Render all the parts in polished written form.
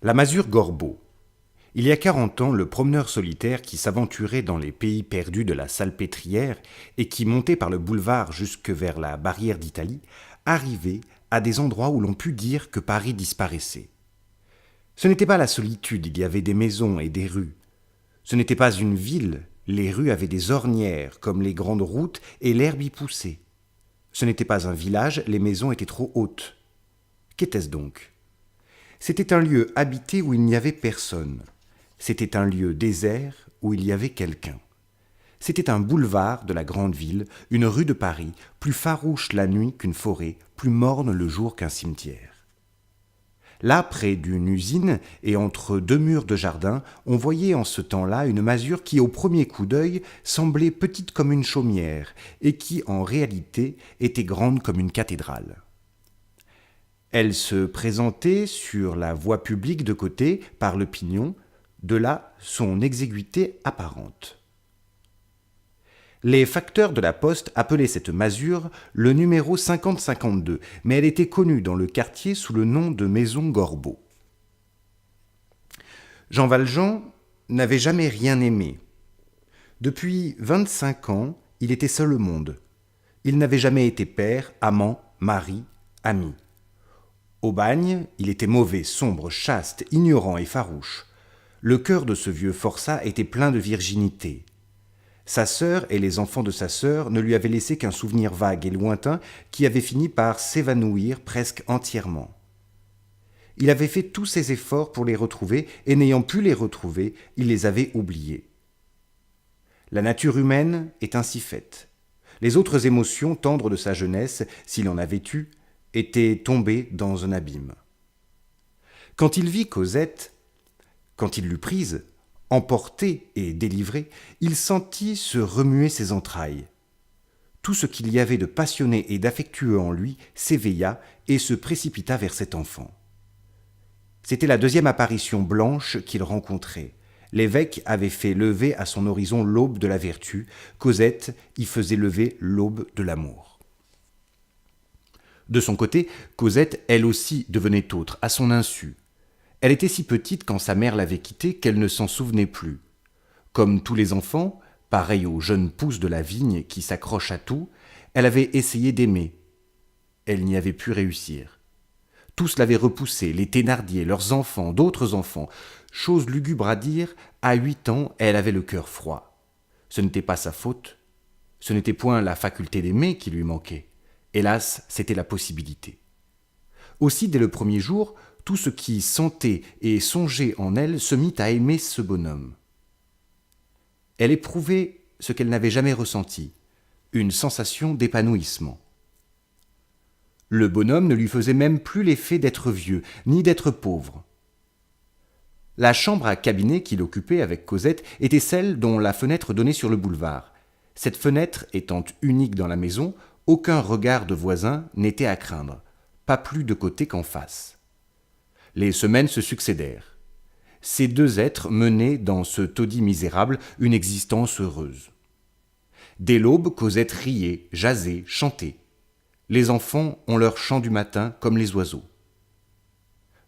La masure Gorbeau. Il y a 40 ans, le promeneur solitaire qui s'aventurait dans les pays perdus de la Salpêtrière et qui montait par le boulevard jusque vers la barrière d'Italie, arrivait à des endroits où l'on put dire que Paris disparaissait. Ce n'était pas la solitude, il y avait des maisons et des rues. Ce n'était pas une ville, les rues avaient des ornières comme les grandes routes et l'herbe y poussait. Ce n'était pas un village, les maisons étaient trop hautes. Qu'était-ce donc ? C'était un lieu habité où il n'y avait personne. C'était un lieu désert où il y avait quelqu'un. C'était un boulevard de la grande ville, une rue de Paris, plus farouche la nuit qu'une forêt, plus morne le jour qu'un cimetière. Là, près d'une usine et entre deux murs de jardin, on voyait en ce temps-là une masure qui, au premier coup d'œil, semblait petite comme une chaumière et qui, en réalité, était grande comme une cathédrale. Elle se présentait sur la voie publique de côté par le pignon, de là son exiguïté apparente. Les facteurs de la poste appelaient cette masure le numéro 5052, mais elle était connue dans le quartier sous le nom de maison Gorbeau. Jean Valjean n'avait jamais rien aimé. Depuis 25 ans, il était seul au monde. Il n'avait jamais été père, amant, mari, ami. Au bagne, il était mauvais, sombre, chaste, ignorant et farouche. Le cœur de ce vieux forçat était plein de virginité. Sa sœur et les enfants de sa sœur ne lui avaient laissé qu'un souvenir vague et lointain qui avait fini par s'évanouir presque entièrement. Il avait fait tous ses efforts pour les retrouver, et n'ayant pu les retrouver, il les avait oubliés. La nature humaine est ainsi faite. Les autres émotions tendres de sa jeunesse, s'il en avait eu, étaient tombées dans un abîme. Quand il vit Cosette, quand il l'eut prise, emporté et délivré, il sentit se remuer ses entrailles. Tout ce qu'il y avait de passionné et d'affectueux en lui s'éveilla et se précipita vers cet enfant. C'était la deuxième apparition blanche qu'il rencontrait. L'évêque avait fait lever à son horizon l'aube de la vertu, Cosette y faisait lever l'aube de l'amour. De son côté, Cosette, elle aussi, devenait autre, à son insu. Elle était si petite quand sa mère l'avait quittée qu'elle ne s'en souvenait plus. Comme tous les enfants, pareille aux jeunes pousses de la vigne qui s'accrochent à tout, elle avait essayé d'aimer. Elle n'y avait pu réussir. Tous l'avaient repoussée, les Thénardier, leurs enfants, d'autres enfants. Chose lugubre à dire, à 8 ans, elle avait le cœur froid. Ce n'était pas sa faute. Ce n'était point la faculté d'aimer qui lui manquait. Hélas, c'était la possibilité. Aussi, dès le premier jour, tout ce qui sentait et songeait en elle se mit à aimer ce bonhomme. Elle éprouvait ce qu'elle n'avait jamais ressenti, une sensation d'épanouissement. Le bonhomme ne lui faisait même plus l'effet d'être vieux, ni d'être pauvre. La chambre à cabinet qu'il occupait avec Cosette était celle dont la fenêtre donnait sur le boulevard. Cette fenêtre étant unique dans la maison, aucun regard de voisin n'était à craindre, pas plus de côté qu'en face. Les semaines se succédèrent. Ces deux êtres menaient dans ce taudis misérable une existence heureuse. Dès l'aube, Cosette riait, jasait, chantait. Les enfants ont leur chant du matin comme les oiseaux.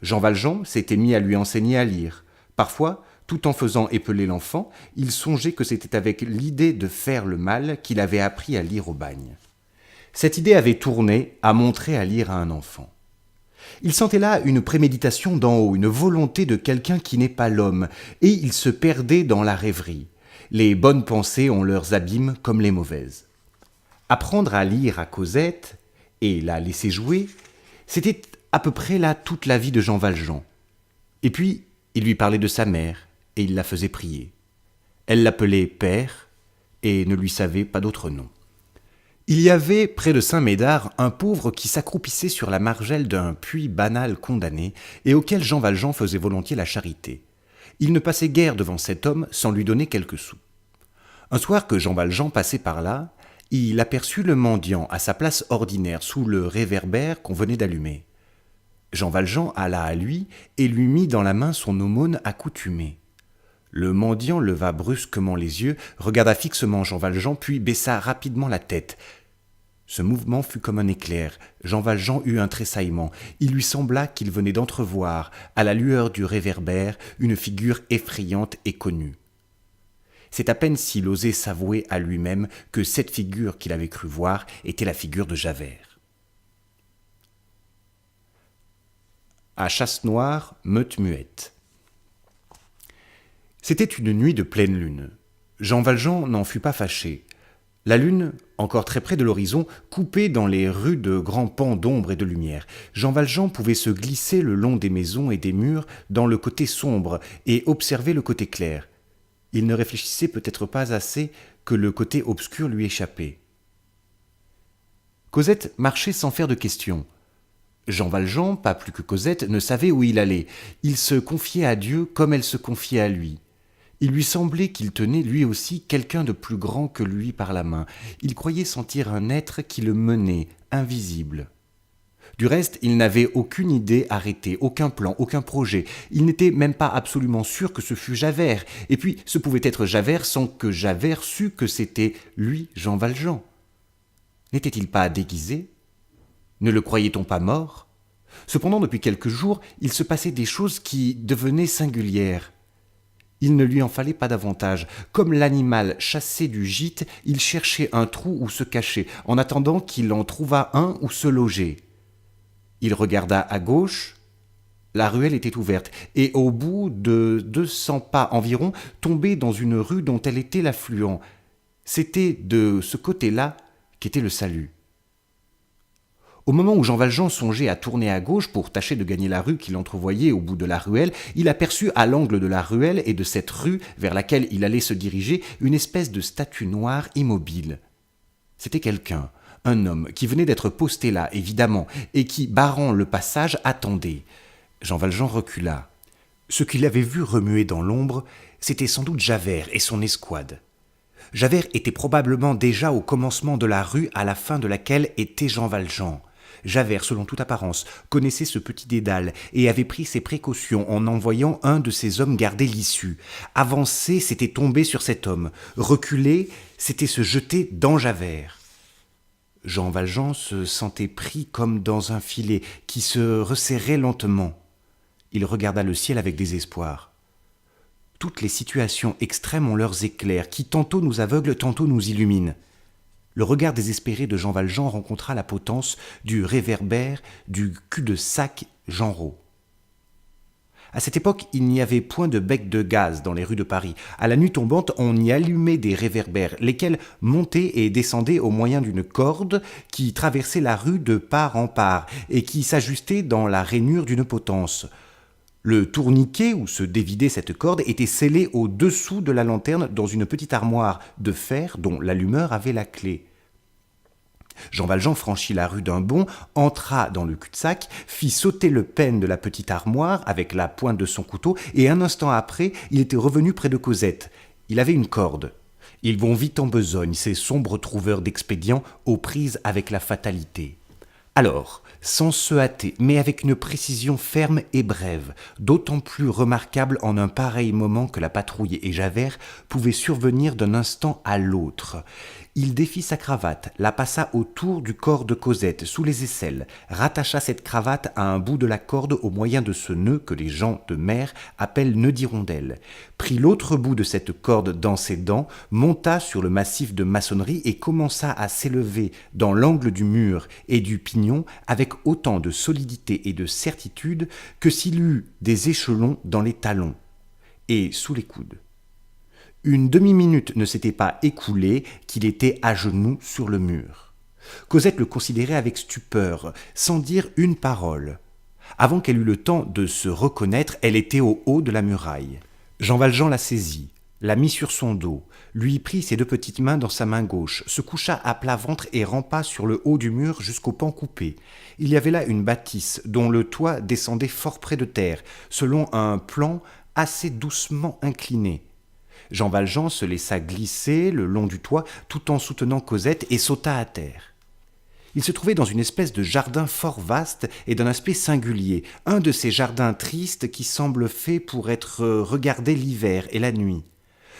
Jean Valjean s'était mis à lui enseigner à lire. Parfois, tout en faisant épeler l'enfant, il songeait que c'était avec l'idée de faire le mal qu'il avait appris à lire au bagne. Cette idée avait tourné à montrer à lire à un enfant. Il sentait là une préméditation d'en haut, une volonté de quelqu'un qui n'est pas l'homme, et il se perdait dans la rêverie. Les bonnes pensées ont leurs abîmes comme les mauvaises. Apprendre à lire à Cosette et la laisser jouer, c'était à peu près là toute la vie de Jean Valjean. Et puis, il lui parlait de sa mère, et il la faisait prier. Elle l'appelait père, et ne lui savait pas d'autre nom. Il y avait, près de Saint-Médard, un pauvre qui s'accroupissait sur la margelle d'un puits banal condamné, et auquel Jean Valjean faisait volontiers la charité. Il ne passait guère devant cet homme sans lui donner quelques sous. Un soir que Jean Valjean passait par là, il aperçut le mendiant à sa place ordinaire sous le réverbère qu'on venait d'allumer. Jean Valjean alla à lui et lui mit dans la main son aumône accoutumée. Le mendiant leva brusquement les yeux, regarda fixement Jean Valjean, puis baissa rapidement la tête. Ce mouvement fut comme un éclair. Jean Valjean eut un tressaillement. Il lui sembla qu'il venait d'entrevoir, à la lueur du réverbère, une figure effrayante et connue. C'est à peine s'il osait s'avouer à lui-même que cette figure qu'il avait cru voir était la figure de Javert. À Chasse-Noire, meute muette. C'était une nuit de pleine lune. Jean Valjean n'en fut pas fâché. La lune, encore très près de l'horizon, coupait dans les rues de grands pans d'ombre et de lumière. Jean Valjean pouvait se glisser le long des maisons et des murs dans le côté sombre et observer le côté clair. Il ne réfléchissait peut-être pas assez que le côté obscur lui échappait. Cosette marchait sans faire de questions. Jean Valjean, pas plus que Cosette, ne savait où il allait. Il se confiait à Dieu comme elle se confiait à lui. Il lui semblait qu'il tenait lui aussi quelqu'un de plus grand que lui par la main. Il croyait sentir un être qui le menait, invisible. Du reste, il n'avait aucune idée arrêtée, aucun plan, aucun projet. Il n'était même pas absolument sûr que ce fût Javert. Et puis, ce pouvait être Javert sans que Javert sût que c'était lui, Jean Valjean. N'était-il pas déguisé ? Ne le croyait-on pas mort ? Cependant, depuis quelques jours, il se passait des choses qui devenaient singulières. Il ne lui en fallait pas davantage. Comme l'animal chassé du gîte, il cherchait un trou où se cacher, en attendant qu'il en trouvât un où se loger. Il regarda à gauche, la ruelle était ouverte, et au bout de 200 pas environ, tombait dans une rue dont elle était l'affluent. C'était de ce côté-là qu'était le salut. Au moment où Jean Valjean songeait à tourner à gauche pour tâcher de gagner la rue qu'il entrevoyait au bout de la ruelle, il aperçut à l'angle de la ruelle et de cette rue vers laquelle il allait se diriger une espèce de statue noire immobile. C'était quelqu'un, un homme, qui venait d'être posté là, évidemment, et qui, barrant le passage, attendait. Jean Valjean recula. Ce qu'il avait vu remuer dans l'ombre, c'était sans doute Javert et son escouade. Javert était probablement déjà au commencement de la rue à la fin de laquelle était Jean Valjean. Javert, selon toute apparence, connaissait ce petit dédale et avait pris ses précautions en envoyant un de ses hommes garder l'issue. Avancer, c'était tomber sur cet homme. Reculer, c'était se jeter dans Javert. Jean Valjean se sentait pris comme dans un filet qui se resserrait lentement. Il regarda le ciel avec désespoir. Toutes les situations extrêmes ont leurs éclairs qui tantôt nous aveuglent, tantôt nous illuminent. Le regard désespéré de Jean Valjean rencontra la potence du réverbère du cul-de-sac Genrot. À cette époque, il n'y avait point de bec de gaz dans les rues de Paris. À la nuit tombante, on y allumait des réverbères, lesquels montaient et descendaient au moyen d'une corde qui traversait la rue de part en part et qui s'ajustait dans la rainure d'une potence. Le tourniquet où se dévidait cette corde était scellé au-dessous de la lanterne dans une petite armoire de fer dont l'allumeur avait la clé. Jean Valjean franchit la rue d'un bond, entra dans le cul-de-sac, fit sauter le pêne de la petite armoire avec la pointe de son couteau, et un instant après, il était revenu près de Cosette. Il avait une corde. Ils vont vite en besogne, ces sombres trouveurs d'expédients aux prises avec la fatalité. Alors, sans se hâter, mais avec une précision ferme et brève, d'autant plus remarquable en un pareil moment que la patrouille et Javert pouvaient survenir d'un instant à l'autre. Il défit sa cravate, la passa autour du corps de Cosette, sous les aisselles, rattacha cette cravate à un bout de la corde au moyen de ce nœud que les gens de mer appellent nœud d'hirondelle, prit l'autre bout de cette corde dans ses dents, monta sur le massif de maçonnerie et commença à s'élever dans l'angle du mur et du pignon avec autant de solidité et de certitude que s'il eût des échelons dans les talons et sous les coudes. Une demi-minute ne s'était pas écoulée qu'il était à genoux sur le mur. Cosette le considérait avec stupeur, sans dire une parole. Avant qu'elle eût le temps de se reconnaître, elle était au haut de la muraille. Jean Valjean la saisit, la mit sur son dos, lui prit ses deux petites mains dans sa main gauche, se coucha à plat ventre et rampa sur le haut du mur jusqu'au pan coupé. Il y avait là une bâtisse dont le toit descendait fort près de terre, selon un plan assez doucement incliné. Jean Valjean se laissa glisser le long du toit tout en soutenant Cosette et sauta à terre. Il se trouvait dans une espèce de jardin fort vaste et d'un aspect singulier, un de ces jardins tristes qui semblent faits pour être regardés l'hiver et la nuit.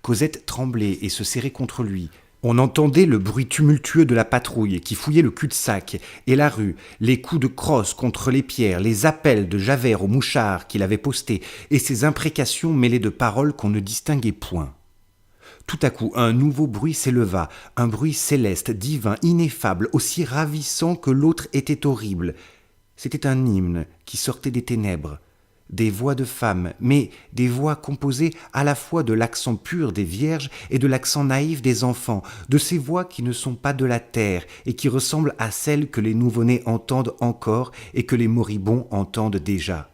Cosette tremblait et se serrait contre lui. On entendait le bruit tumultueux de la patrouille qui fouillait le cul-de-sac et la rue, les coups de crosse contre les pierres, les appels de Javert au mouchard qu'il avait posté et ses imprécations mêlées de paroles qu'on ne distinguait point. Tout à coup, un nouveau bruit s'éleva, un bruit céleste, divin, ineffable, aussi ravissant que l'autre était horrible. C'était un hymne qui sortait des ténèbres. Des voix de femmes, mais des voix composées à la fois de l'accent pur des vierges et de l'accent naïf des enfants, de ces voix qui ne sont pas de la terre et qui ressemblent à celles que les nouveau-nés entendent encore et que les moribonds entendent déjà.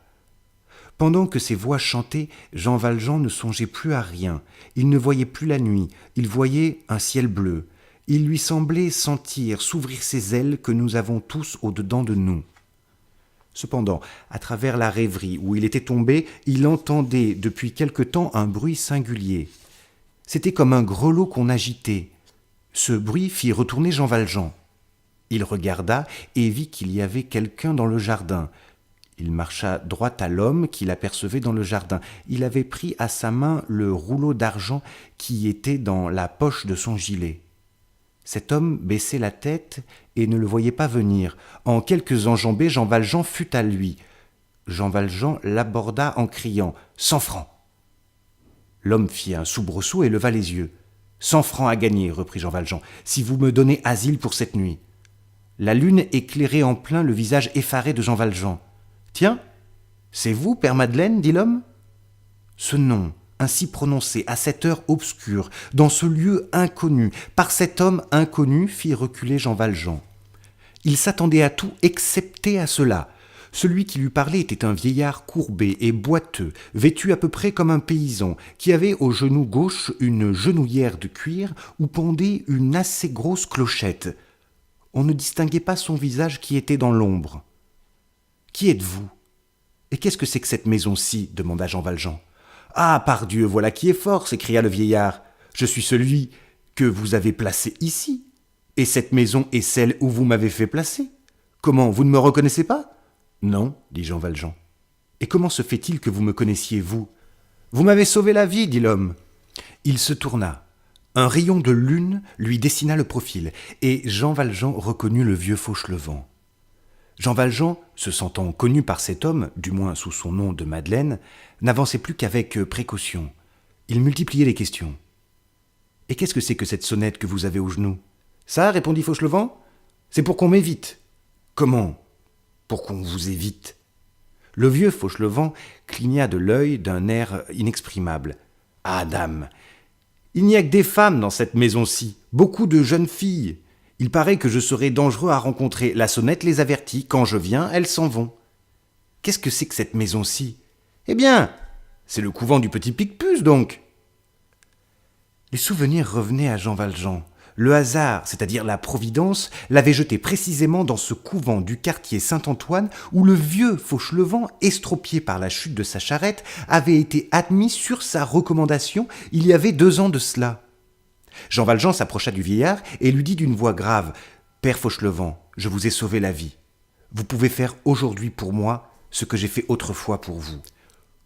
Pendant que ces voix chantaient, Jean Valjean ne songeait plus à rien. Il ne voyait plus la nuit, il voyait un ciel bleu. Il lui semblait sentir s'ouvrir ces ailes que nous avons tous au-dedans de nous. Cependant, à travers la rêverie où il était tombé, il entendait depuis quelque temps un bruit singulier. C'était comme un grelot qu'on agitait. Ce bruit fit retourner Jean Valjean. Il regarda et vit qu'il y avait quelqu'un dans le jardin. Il marcha droit à l'homme qu'il apercevait dans le jardin. Il avait pris à sa main le rouleau d'argent qui était dans la poche de son gilet. Cet homme baissait la tête et ne le voyait pas venir. En quelques enjambées, Jean Valjean fut à lui. Jean Valjean l'aborda en criant « 100 francs !» L'homme fit un soubresaut et leva les yeux. « 100 francs à gagner, reprit Jean Valjean, si vous me donnez asile pour cette nuit. » La lune éclairait en plein le visage effaré de Jean Valjean. « Tiens, c'est vous, Père Madeleine ?» dit l'homme. Ce nom, ainsi prononcé à cette heure obscure, dans ce lieu inconnu, par cet homme inconnu, fit reculer Jean Valjean. Il s'attendait à tout excepté à cela. Celui qui lui parlait était un vieillard courbé et boiteux, vêtu à peu près comme un paysan, qui avait au genou gauche une genouillère de cuir où pendait une assez grosse clochette. On ne distinguait pas son visage qui était dans l'ombre. « Qui êtes-vous ? Et qu'est-ce que c'est que cette maison-ci » demanda Jean Valjean. « Ah, pardieu, voilà qui est fort » s'écria le vieillard. « Je suis celui que vous avez placé ici. Et cette maison est celle où vous m'avez fait placer. Comment, vous ne me reconnaissez pas ?»« Non, dit Jean Valjean. Et comment se fait-il que vous me connaissiez, vous ? Vous m'avez sauvé la vie, dit l'homme. Il se tourna. Un rayon de lune lui dessina le profil, et Jean Valjean reconnut le vieux Fauchelevent. Jean Valjean, se sentant connu par cet homme, du moins sous son nom de Madeleine, n'avançait plus qu'avec précaution. Il multipliait les questions. « Et qu'est-ce que c'est que cette sonnette que vous avez au genou ?»« Ça, répondit Fauchelevent, c'est pour qu'on m'évite. »« Comment ? Pour qu'on vous évite ?» Le vieux Fauchelevent cligna de l'œil d'un air inexprimable. « Ah, dame, il n'y a que des femmes dans cette maison-ci, beaucoup de jeunes filles. Il paraît que je serai dangereux à rencontrer. La sonnette les avertit. Quand je viens, elles s'en vont. Qu'est-ce que c'est que cette maison-ci ? Eh bien, c'est le couvent du petit Picpus, donc. » Les souvenirs revenaient à Jean Valjean. Le hasard, c'est-à-dire la providence, l'avait jeté précisément dans ce couvent du quartier Saint-Antoine où le vieux Fauchelevent, estropié par la chute de sa charrette, avait été admis sur sa recommandation il y avait 2 ans de cela. Jean Valjean s'approcha du vieillard et lui dit d'une voix grave « Père Fauchelevent, je vous ai sauvé la vie. Vous pouvez faire aujourd'hui pour moi ce que j'ai fait autrefois pour vous. »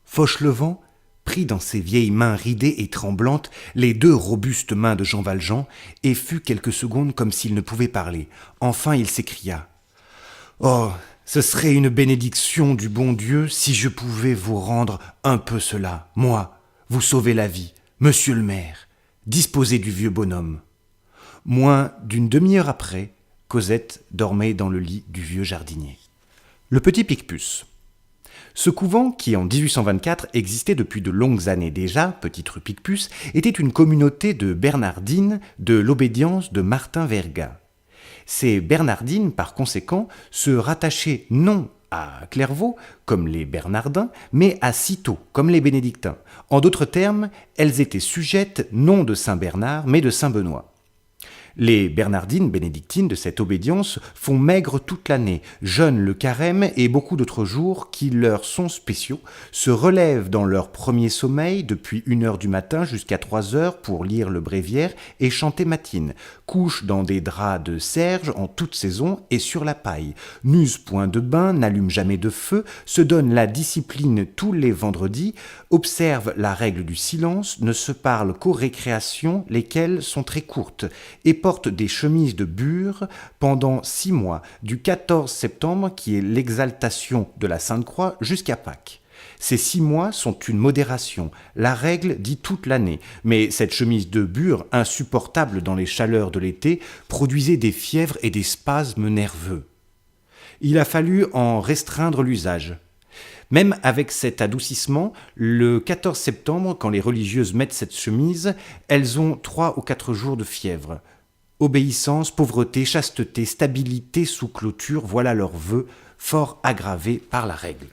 Fauchelevent prit dans ses vieilles mains ridées et tremblantes les 2 robustes mains de Jean Valjean et fut quelques secondes comme s'il ne pouvait parler. Enfin il s'écria « Oh, ce serait une bénédiction du bon Dieu si je pouvais vous rendre un peu cela, moi, vous sauver la vie, monsieur le maire. Disposez du vieux bonhomme. » Moins d'une demi-heure après, Cosette dormait dans le lit du vieux jardinier. Le petit Picpus. Ce couvent, qui en 1824 existait depuis de longues années déjà, petite rue Picpus, était une communauté de Bernardines de l'obédience de Martin Verga. Ces Bernardines, par conséquent, se rattachaient non à Clairvaux, comme les Bernardins, mais à Cîteaux, comme les Bénédictins. En d'autres termes, elles étaient sujettes non de Saint-Bernard, mais de Saint-Benoît. Les bernardines bénédictines de cette obédience font maigre toute l'année, jeûnent le carême et beaucoup d'autres jours qui leur sont spéciaux, se relèvent dans leur premier sommeil depuis 1 heure du matin jusqu'à 3 heures pour lire le bréviaire et chanter matines, couchent dans des draps de serge en toute saison et sur la paille, n'usent point de bain, n'allument jamais de feu, se donnent la discipline tous les vendredis, observent la règle du silence, ne se parlent qu'aux récréations, lesquelles sont très courtes, et portent des chemises de bure pendant 6 mois, du 14 septembre, qui est l'exaltation de la Sainte-Croix, jusqu'à Pâques. Ces 6 mois sont une modération. La règle dit toute l'année, mais cette chemise de bure, insupportable dans les chaleurs de l'été, produisait des fièvres et des spasmes nerveux. Il a fallu en restreindre l'usage. Même avec cet adoucissement, le 14 septembre, quand les religieuses mettent cette chemise, elles ont 3 ou 4 jours de fièvre. Obéissance, pauvreté, chasteté, stabilité sous clôture, voilà leurs vœux, fort aggravés par la règle.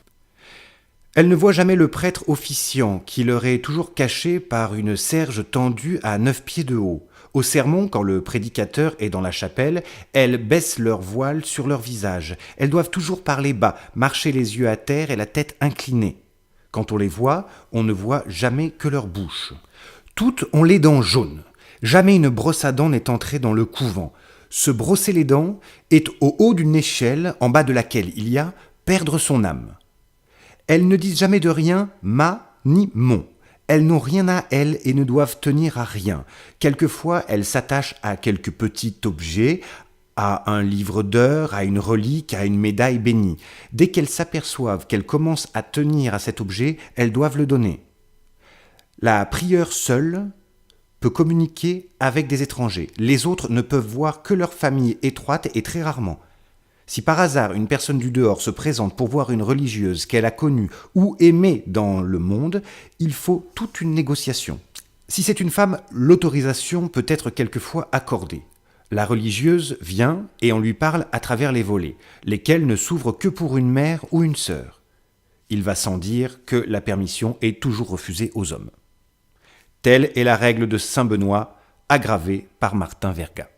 Elles ne voient jamais le prêtre officiant, qui leur est toujours caché par une serge tendue à 9 pieds de haut. Au sermon, quand le prédicateur est dans la chapelle, elles baissent leur voile sur leur visage. Elles doivent toujours parler bas, marcher les yeux à terre et la tête inclinée. Quand on les voit, on ne voit jamais que leur bouche. Toutes ont les dents jaunes. Jamais une brosse à dents n'est entrée dans le couvent. Se brosser les dents est au haut d'une échelle en bas de laquelle il y a perdre son âme. Elles ne disent jamais de rien ma ni mon. Elles n'ont rien à elles et ne doivent tenir à rien. Quelquefois, elles s'attachent à quelque petit objet, à un livre d'heures, à une relique, à une médaille bénie. Dès qu'elles s'aperçoivent qu'elles commencent à tenir à cet objet, elles doivent le donner. La prieure seule peut communiquer avec des étrangers. Les autres ne peuvent voir que leur famille étroite et très rarement. Si par hasard une personne du dehors se présente pour voir une religieuse qu'elle a connue ou aimée dans le monde, il faut toute une négociation. Si c'est une femme, l'autorisation peut être quelquefois accordée. La religieuse vient et on lui parle à travers les volets, lesquels ne s'ouvrent que pour une mère ou une sœur. Il va sans dire que la permission est toujours refusée aux hommes. Telle est la règle de Saint Benoît, aggravée par Martin Verga.